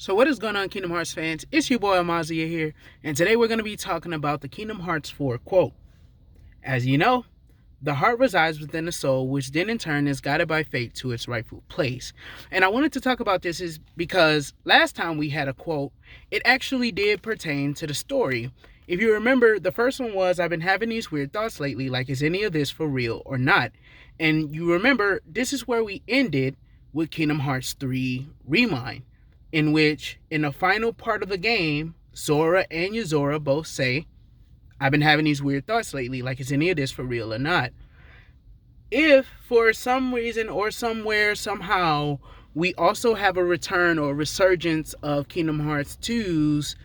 So what is going on, Kingdom Hearts fans? It's your boy Amazia here, and today we're going to be talking about the Kingdom Hearts 4 quote. As you know, the heart resides within the soul, which then in turn is guided by fate to its rightful place. And I wanted to talk about this is because last time we had a quote, it actually did pertain to the story. If you remember, the first one was, I've been having these weird thoughts lately, like is any of this for real or not? And you remember, this is where we ended with Kingdom Hearts 3 Remind, in which, in the final part of the game, Sora and Yuzora both say, I've been having these weird thoughts lately, like is any of this for real or not? If, for some reason or somewhere, somehow, we also have a return or resurgence of Kingdom Hearts 2's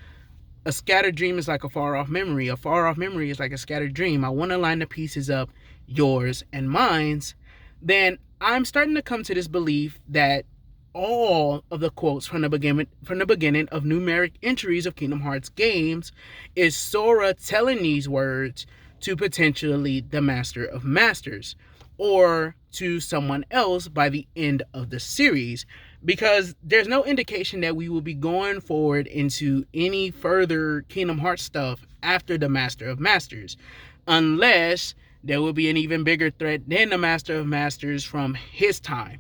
A Scattered Dream is like a far off memory, a far off memory is like a scattered dream, I want to line the pieces up, yours and mine's, then I'm starting to come to this belief that all of the quotes from the beginning of numeric entries of Kingdom Hearts games is Sora telling these words to potentially the Master of Masters or to someone else by the end of the series, because there's no indication that we will be going forward into any further Kingdom Hearts stuff after the Master of Masters, unless there will be an even bigger threat than the Master of Masters from his time.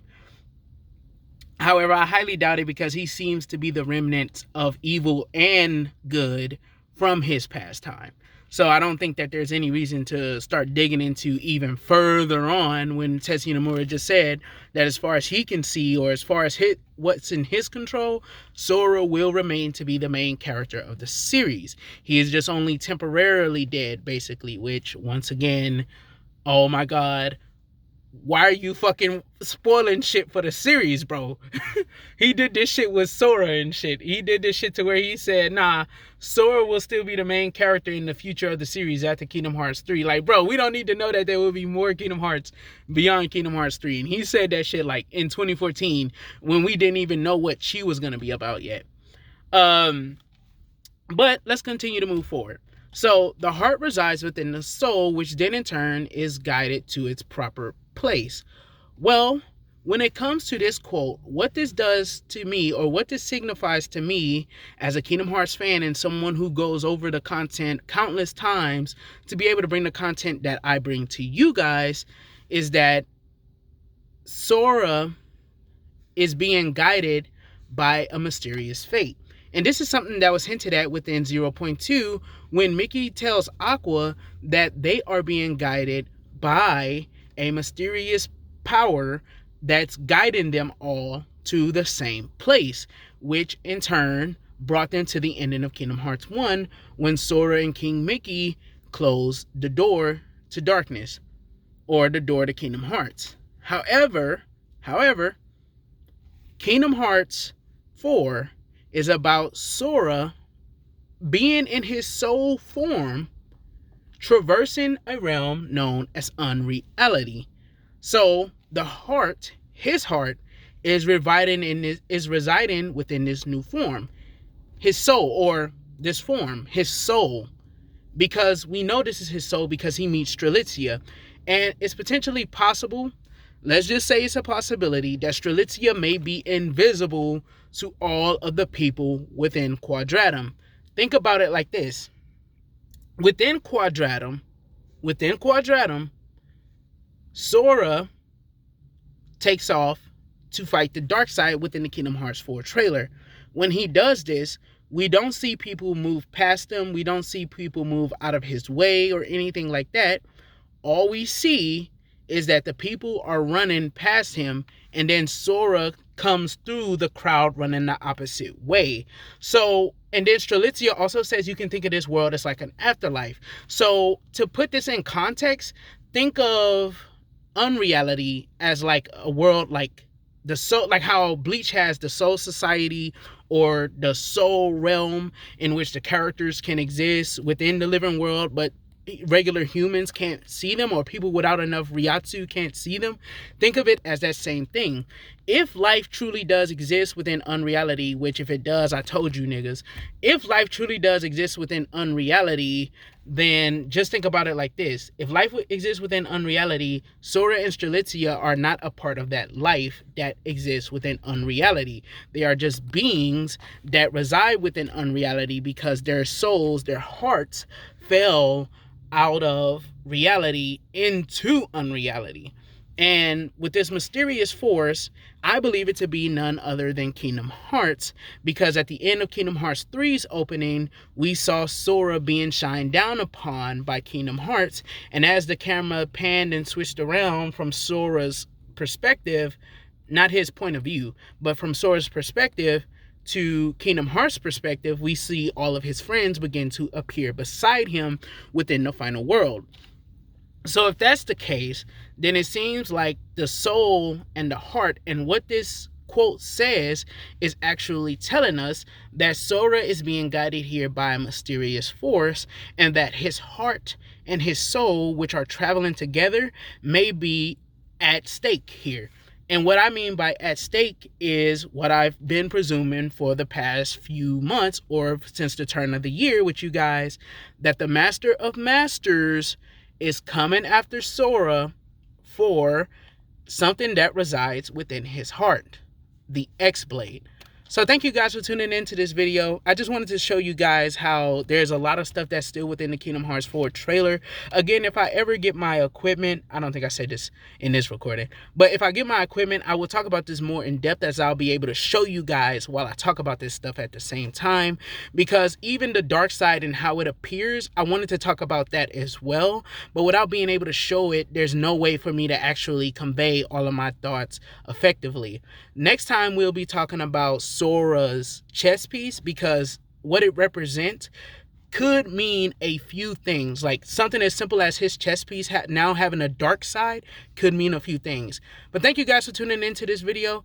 However, I highly doubt it because he seems to be the remnant of evil and good from his past time. So I don't think that there's any reason to start digging into even further on when Tetsuya Nomura just said that as far as he can see, or as far as what's in his control, Sora will remain to be the main character of the series. He is just only temporarily dead, basically, which, once again, oh my god, why are you fucking spoiling shit for the series, bro? He did this shit with Sora and shit. He did this shit to where he said, nah, Sora will still be the main character in the future of the series after Kingdom Hearts 3. Like, bro, we don't need to know that there will be more Kingdom Hearts beyond Kingdom Hearts 3. And he said that shit like in 2014 when we didn't even know what she was going to be about yet. But let's continue to move forward. So the heart resides within the soul, which then in turn is guided to its proper place. Well, when it comes to this quote, what this does to me, or what this signifies to me as a Kingdom Hearts fan and someone who goes over the content countless times to be able to bring the content that I bring to you guys, is that Sora is being guided by a mysterious fate. And this is something that was hinted at within 0.2 when Mickey tells Aqua that they are being guided by a mysterious power that's guiding them all to the same place, which in turn brought them to the ending of Kingdom Hearts 1 when Sora and King Mickey closed the door to darkness, or the door to Kingdom Hearts. However, Kingdom Hearts 4 is about Sora being in his soul form, traversing a realm known as unreality. So the heart, his heart, is residing within this new form. His soul, or this form, his soul. Because we know this is his soul because he meets Strelitzia. And it's potentially possible, let's just say it's a possibility, that Strelitzia may be invisible to all of the people within Quadratum. Think about it like this. Within Quadratum, Sora takes off to fight the dark side within the Kingdom Hearts 4 trailer. When he does this, we don't see people move past him. We don't see people move out of his way or anything like that. All we see is that the people are running past him, and then Sora comes through the crowd running the opposite way. So, and then Strelitzia also says you can think of this world as like an afterlife. So to put this in context, think of unreality as like a world like the soul, like how Bleach has the Soul Society or the Soul Realm, in which the characters can exist within the living world, but regular humans can't see them, or people without enough Ryatsu can't see them. Think of it as that same thing. if life truly does exist within unreality, which if it does, I told you niggas, if life truly does exist within unreality, then just think about it like this. If life exists within unreality, Sora and Strelitzia are not a part of that life that exists within unreality. They are just beings that reside within unreality because their souls, their hearts, fell out of reality into unreality. And with this mysterious force, I believe it to be none other than Kingdom Hearts, because at the end of Kingdom Hearts 3's opening, we saw Sora being shined down upon by Kingdom Hearts, and as the camera panned and switched around from Sora's perspective, not his point of view, but from Sora's perspective to Kingdom Hearts' perspective, we see all of his friends begin to appear beside him within the final world. So if that's the case, then it seems like the soul and the heart and what this quote says is actually telling us that Sora is being guided here by a mysterious force, and that his heart and his soul, which are traveling together, may be at stake here. And what I mean by at stake is what I've been presuming for the past few months, or since the turn of the year with you guys, that the Master of Masters is coming after Sora for something that resides within his heart, the X-Blade. So thank you guys for tuning into this video. I just wanted to show you guys how there's a lot of stuff that's still within the Kingdom Hearts 4 trailer. Again, if I ever get my equipment, I don't think I said this in this recording, but if I get my equipment, I will talk about this more in depth, as I'll be able to show you guys while I talk about this stuff at the same time, because even the dark side and how it appears, I wanted to talk about that as well, but without being able to show it, there's no way for me to actually convey all of my thoughts effectively. Next time, we'll be talking about Sora's chess piece, because what it represents could mean a few things. Like something as simple as his chess piece now having a dark side could mean a few things. But thank you guys for tuning into this video.